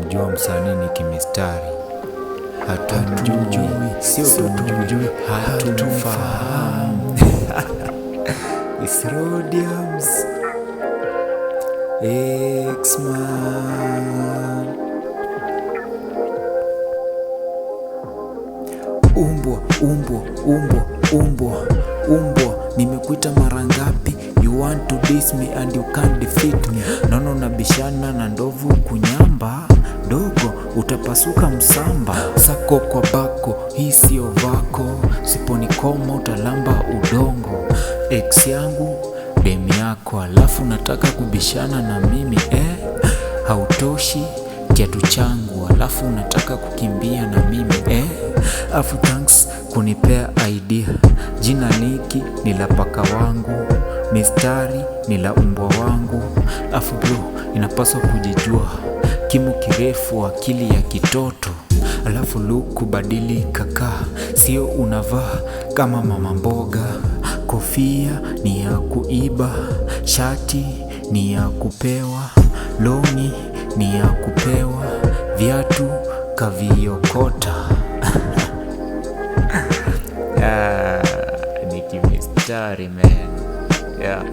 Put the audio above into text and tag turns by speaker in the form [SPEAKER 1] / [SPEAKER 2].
[SPEAKER 1] tunajua msanii ni kimistari. Hatumjui, sio tumjui, hatumfahamu. It's Rhodiums X-Man. Umbwa, nimekuita mara ngapi? You want to diss me and you can't defeat me. Nono nabishana na ndovu kunyamba, dogo utapasuka msamba. Sako kwa bako, hii sio vako, siponikoma utalamba udongo. Ex yangu, demi yako, alafu nataka kubishana na mimi hautoshi kiatu changu, alafu nataka kukimbia na mimi afu thanks kunipea idea. Jina Niki ni la paka wangu, mistari ni la umbwa wangu. Afu bro, inapaswa kujijua, kimo kirefu akili ya kitoto. Alafu luku badili kaka, sio unavaa kama mama mboga. Kofia ni ya kuiba, shati ni ya kupewa, longi ni ya kupewa, viatu kaviokota. Niki mistari man. Yeah.